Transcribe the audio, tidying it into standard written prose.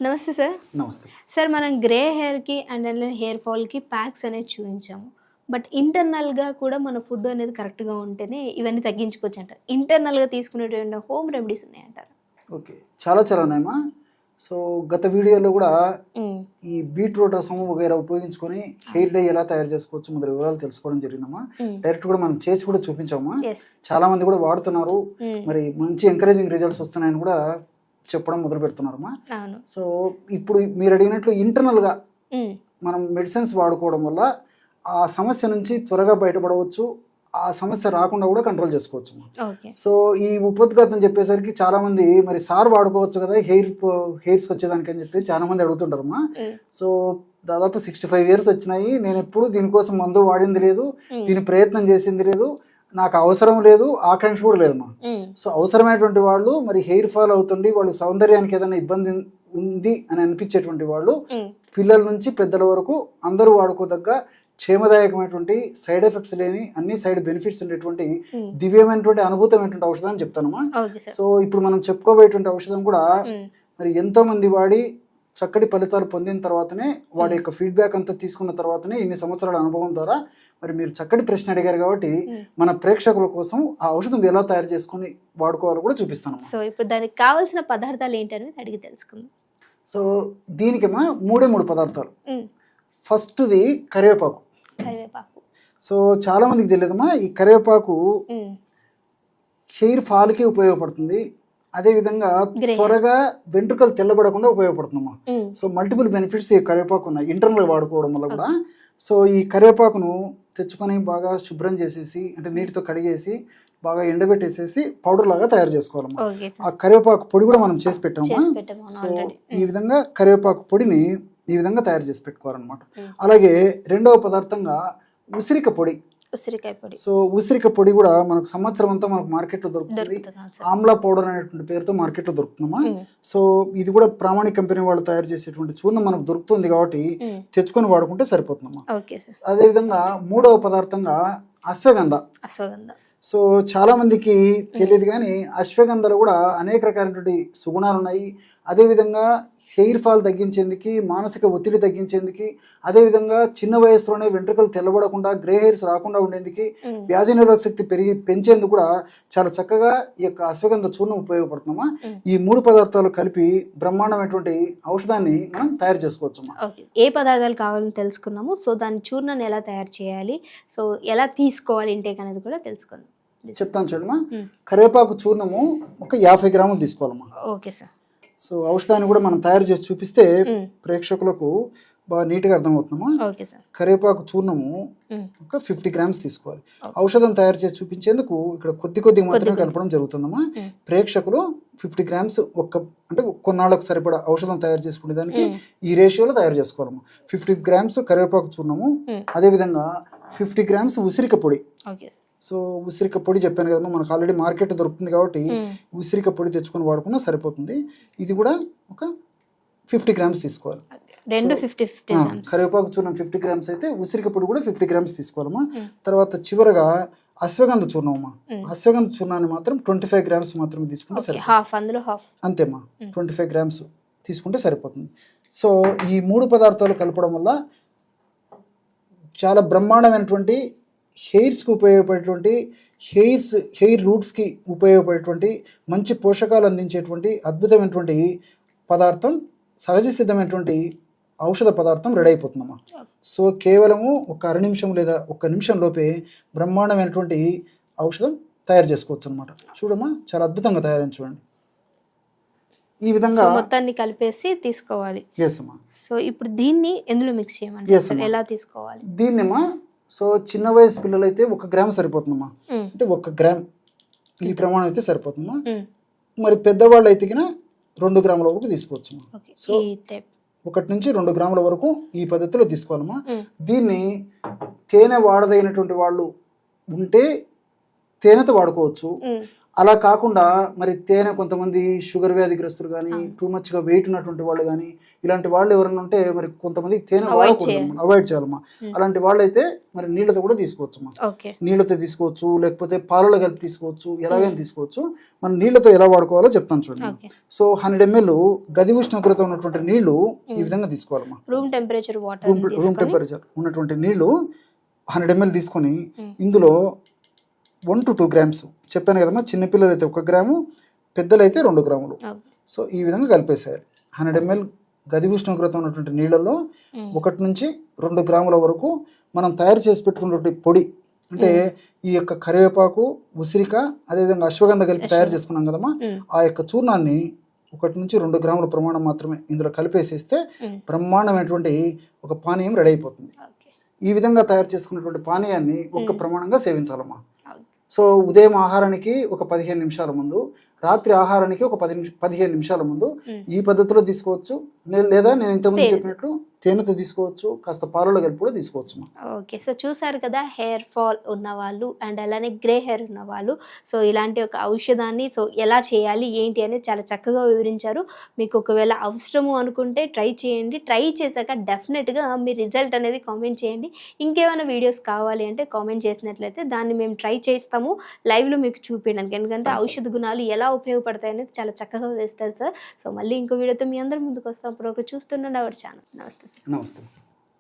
నమస్తే సార్. నమస్తే సార్ మనం గ్రే హెయిర్కి అండ్ హెయిర్ ఫాల్కి ప్యాక్స్ అనేది చూపించాము. బట్ ఇంటర్నల్గా కూడా మన ఫుడ్ అనేది కరెక్ట్గా ఉంటేనే ఇవన్నీ తగ్గించుకోవచ్చు అంటారు. ఇంటర్నల్గా తీసుకునేటువంటి హోమ్ రెమెడీస్ ఉన్నాయంటారు. ఓకే, చాలా ఉన్నాయమ్మా. సో గత వీడియోలో కూడా ఈ బీట్రూట్ రసం వగైరా ఉపయోగించుకొని హెయిర్ డై ఎలా తయారు చేసుకోవచ్చు మొదటి వివరాలు తెలుసుకోవడం జరిగిందమ్మా. డైరెక్ట్ కూడా మనం చేసి కూడా చూపించామా. చాలా మంది కూడా వాడుతున్నారు, మరి మంచి ఎంకరేజింగ్ రిజల్ట్స్ వస్తున్నాయని కూడా చెప్పడం మొదలు పెడుతున్నారమ్మా. సో ఇప్పుడు మీరు అడిగినట్లు ఇంటర్నల్గా మనం మెడిసిన్స్ వాడుకోవడం వల్ల ఆ సమస్య నుంచి త్వరగా బయటపడవచ్చు, ఆ సమస్య రాకుండా కూడా కంట్రోల్ చేసుకోవచ్చు. సో ఈ ఉపద్ఘాతం చెప్పేసరికి చాలా మంది మరి సార్ వాడుకోవచ్చు కదా హెయిర్స్ వచ్చేదానికి అని చెప్పి చాలా మంది అడుగుతుంటారమ్మా. సో దాదాపు 65 years వచ్చినాయి, నేను ఎప్పుడు దీనికోసం మందు వాడింది లేదు, దీని ప్రయత్నం చేసింది లేదు, నాకు అవసరం లేదు, ఆకాంక్ష కూడా లేదమ్మా. సో అవసరమైనటువంటి వాళ్ళు మరి హెయిర్ ఫాల్ అవుతుంది, వాళ్ళు సౌందర్యానికి ఏదైనా ఇబ్బంది ఉంది అని అనిపించేటువంటి వాళ్ళు పిల్లల నుంచి పెద్దల వరకు అందరూ వాడుకోదగ్గ క్షేమదాయకమైనటువంటి సైడ్ ఎఫెక్ట్స్ లేని అన్ని సైడ్ బెనిఫిట్స్ ఉండేటువంటి దివ్యమైనటువంటి అనుభూతమైనటువంటి ఔషధం అని చెప్తానమ్మా. సో ఇప్పుడు మనం చెప్పుకోబోయేటువంటి ఔషధం కూడా మరి ఎంతో మంది వాడి చక్కటి ఫలితాలు పొందిన తర్వాతనే వాడి యొక్క ఫీడ్బ్యాక్ అంతా తీసుకున్న తర్వాతనే ఇన్ని సంవత్సరాల అనుభవం ద్వారా మరి మీరు చక్కటి ప్రశ్న అడిగారు కాబట్టి మన ప్రేక్షకుల కోసం ఆ ఔషధం ఎలా తయారు చేసుకుని వాడుకోవాలో కూడా చూపిస్తాను. సో ఇప్పుడు దానికి కావాల్సిన పదార్థాలు ఏంటనేది అడిగి తెలుసుకుందాం. సో దీనికేమో 3 పదార్థాలు. ఫస్ట్ది కరివేపాకు. సో చాలా మందికి తెలియదమ్మా, ఈ కరివేపాకు హెయిర్ ఫాల్కి ఉపయోగపడుతుంది, అదే విధంగా త్వరగా వెంట్రుకలు తెల్లబడకుండా ఉపయోగపడుతుందమ్మా. సో మల్టిపుల్ బెనిఫిట్స్ ఈ కరివేపాకు ఉన్నాయి ఇంటర్నల్ వాడుకోవడం వల్ల కూడా. సో ఈ కరివేపాకును తెచ్చుకొని బాగా శుభ్రం చేసేసి అంటే నీటితో కడిగేసి బాగా ఎండబెట్టేసేసి పౌడర్ లాగా తయారు చేసుకోవాలమ్మా. ఆ కరివేపాకు పొడి కూడా మనం చేసి పెట్టామా. సో ఈ విధంగా కరివేపాకు పొడిని ఈ విధంగా తయారు చేసి పెట్టుకోవాలన్నమాట. అలాగే రెండవ పదార్థంగా ఉసిరిక పొడి. సో ఉసిరిక పొడి కూడా మనకు సంవత్సరం అంతా మనకు మార్కెట్లో దొరుకుతుంది. ఆమ్లా పౌడర్ అనేటువంటి పేరుతో మార్కెట్లో దొరుకుతుందమ్మా. సో ఇది కూడా ప్రామాణిక కంపెనీ వాళ్ళు తయారు చేసేటువంటి చూర్ణం మనకు దొరుకుతుంది కాబట్టి తెచ్చుకొని వాడుకుంటే సరిపోతుందమ్మా. అదే విధంగా మూడవ పదార్థంగా అశ్వగంధ. సో చాలా మందికి తెలియదు కానీ అశ్వగంధలో కూడా అనేక రకాలైనటువంటి సుగుణాలు ఉన్నాయి. అదేవిధంగా హెయిర్ ఫాల్ తగ్గించేందుకు, మానసిక ఒత్తిడి తగ్గించేందుకు, అదేవిధంగా చిన్న వయసులోనే వెంట్రుకలు తెల్లబడకుండా గ్రే హెయిర్స్ రాకుండా ఉండేందుకు, వ్యాధి నిరోధక శక్తి పెంచేందుకు కూడా చాలా చక్కగా ఈ యొక్క అశ్వగంధ చూర్ణం ఉపయోగపడుతుందమ్మా. ఈ 3 పదార్థాలు కలిపి బ్రహ్మాండమైనటువంటి ఔషధాన్ని మనం తయారు చేసుకోవచ్చమ్మా. ఏ పదార్థాలు కావాలని తెలుసుకున్నాము. సో దాని చూర్ణాన్ని ఎలా తయారు చేయాలి, సో ఎలా తీసుకోవాలి ఇంటేక్ అనేది కూడా తెలుసుకుందాం. చెప్తాను చూడమ్మా. కరివేపాకు చూర్ణము ఒక 50 గ్రాములు తీసుకోవాలమ్మా. Okay sir. సో ఔషధాన్ని కూడా మనం తయారు చేసి చూపిస్తే ప్రేక్షకులకు బాగా నీట్గా అర్థమవుతుందమ్మా. కరివేపాకు చూర్ణము ఒక 50 గ్రామ్స్ తీసుకోవాలి. ఔషధం తయారు చేసి చూపించేందుకు ఇక్కడ కొద్ది మాత్రమే కలపడం జరుగుతుందమ్మా. ప్రేక్షకులు 50 గ్రామ్స్ అంటే కొన్నాళ్ళకు సరిపడా ఔషధం తయారు చేసుకునే దానికి ఈ రేషియోలో తయారు చేసుకోవాలమ్మా. 50 గ్రామ్స్ కరివేపాకు చూర్ణము, అదేవిధంగా 50 గ్రామ్స్ ఉసిరిక పొడి. సో ఉసిరిక పొడి చెప్పాను కదమ్మా, మనకు ఆల్రెడీ మార్కెట్ దొరుకుతుంది కాబట్టి ఉసిరిక పొడి తెచ్చుకొని వాడుకున్నా సరిపోతుంది. ఇది కూడా ఒక 50 గ్రామ్స్ తీసుకోవాలి. కరివేపాకు చూర్ణం 50 గ్రామ్స్ అయితే ఉసిరిక పొడి కూడా 50 గ్రామ్స్ తీసుకోవాలమ్మా. తర్వాత చివరగా అశ్వగంధ చూర్ణం అమ్మా. అశ్వగంధ చూర్ణాన్ని మాత్రం 25 గ్రామ్స్ మాత్రమే తీసుకుంటే సరిపోతుంది. అంతేమ్మా, 25 గ్రామ్స్ తీసుకుంటే సరిపోతుంది. సో ఈ 3 పదార్థాలు కలపడం వల్ల చాలా బ్రహ్మాండమైనటువంటి హెయిర్స్కి ఉపయోగపడేటువంటి హెయిర్ రూట్స్కి ఉపయోగపడేటువంటి మంచి పోషకాలు అందించేటువంటి అద్భుతమైనటువంటి పదార్థం, సహజ సిద్ధమైనటువంటి ఔషధ పదార్థం రెడీ అయిపోతుందమ్మా. సో కేవలము ఒక 1 నిమిషం లేదా 1 నిమిషం లోపే బ్రహ్మాండమైనటువంటి ఔషధం తయారు చేసుకోవచ్చు అనమాట. చూడమ్మా, చాలా అద్భుతంగా తయారైంది చూడండి. ఈ విధంగా మొత్తాన్ని కలిపేసి తీసుకోవాలి. ఎస్ అమ్మా. సో ఇప్పుడు దీన్ని ఎందులో మిక్స్ చేయమంటారు, ఎలా తీసుకోవాలి దీన్నేమా? సో చిన్న వయసు పిల్లలు అయితే 1 గ్రామ్ సరిపోతుందమ్మా. అంటే 1 గ్రామ్ ఈ ప్రమాణం అయితే సరిపోతుందమ్మా. మరి పెద్దవాళ్ళు అయితే 2 గ్రాముల వరకు తీసుకోవచ్చు. సో 1 నుంచి 2 గ్రాముల వరకు ఈ పద్ధతిలో తీసుకోవాలమ్మా. దీన్ని తేనె వాడదైనటువంటి వాళ్ళు ఉంటే తేనెతో వాడుకోవచ్చు. అలా కాకుండా మరి తేనె కొంతమంది షుగర్ వ్యాధిగ్రస్తులు కానీ టూ మచ్గా వెయిట్ ఉన్నటువంటి వాళ్ళు కానీ ఇలాంటి వాళ్ళు ఎవరైనా ఉంటే మరి కొంతమంది తేనె వాడకూడదు, అవాయిడ్ చేయాలమ్మా. అలాంటి వాళ్ళైతే మరి నీళ్ళతో కూడా తీసుకోవచ్చమ్మా. నీళ్ళతో తీసుకోవచ్చు, లేకపోతే పాలలో కలిపి తీసుకోవచ్చు, ఎలాగైనా తీసుకోవచ్చు. మనం నీళ్ళతో ఎలా వాడుకోవాలో చెప్తాను చూడండి. సో 100 ml గది ఉష్ణోగ్రత ఉన్నటువంటి నీళ్లు ఈ విధంగా తీసుకోవాలమ్మా. రూమ్ టెంపరేచర్ ఉన్నటువంటి నీళ్లు 100 ml తీసుకొని ఇందులో 1 to 2 grams చెప్పాను కదమ్మా. చిన్నపిల్లలు అయితే 1 గ్రాము, పెద్దలైతే 2 గ్రాములు. సో ఈ విధంగా కలిపేసేయాలి. 100 ml గది ఉష్ణోగ్రత ఉన్నటువంటి నీళ్ళల్లో 1 నుంచి 2 గ్రాముల వరకు మనం తయారు చేసి పెట్టుకున్నటువంటి పొడి, అంటే ఈ యొక్క కరివేపాకు, ఉసిరిక, అదేవిధంగా అశ్వగంధ కలిపి తయారు చేసుకున్నాం కదమ్మా, ఆ యొక్క చూర్ణాన్ని 1 నుంచి 2 గ్రాముల ప్రమాణం మాత్రమే ఇందులో కలిపేసేస్తే బ్రహ్మాండమైనటువంటి ఒక పానీయం రెడీ అయిపోతుంది. ఈ విధంగా తయారు చేసుకున్నటువంటి పానీయాన్ని ఒక్క ప్రమాణంగా సేవించాలమ్మా. సో ఉదయం ఆహారానికి ఒక 15 నిమిషాల ముందు, రాత్రి ఆహారానికి ఒక 15 నిమిషాల ముందు ఈ పద్ధతిలో తీసుకోవచ్చు. లేదా నేను ఇంతకుముందు చెప్పినట్లు తేనెతో తీసుకోవచ్చు, కాస్త పాలలో కలిపి కూడా తీసుకోవచ్చు. ఓకే, సో చూసారు కదా, హెయిర్ ఫాల్ ఉన్న వాళ్ళు అండ్ అలానే గ్రే హెయిర్ ఉన్న వాళ్ళు సో ఇలాంటి ఒక ఔషధాన్ని సో ఎలా చేయాలి ఏంటి అనేది చాలా చక్కగా వివరించారు. మీకు ఒకవేళ అవసరము అనుకుంటే ట్రై చేయండి. ట్రై చేశాక డెఫినెట్గా మీ రిజల్ట్ అనేది కామెంట్ చేయండి. ఇంకేమైనా వీడియోస్ కావాలి అంటే కామెంట్ చేసినట్లయితే దాన్ని మేము ట్రై చేస్తాము లైవ్లో మీకు చూపించడానికి. ఎందుకంటే ఔషధ గుణాలు ఎలా ఉపయోగపడతాయి అనేది చాలా చక్కగా వేస్తారు సార్. సో మళ్ళీ ఇంకో వీడియోతో మీ అందరి ముందుకు వస్తాం. అప్పుడు ఒకరు చూస్తుండండి అవర్ ఛానల్. నమస్తే సార్. నమస్తే.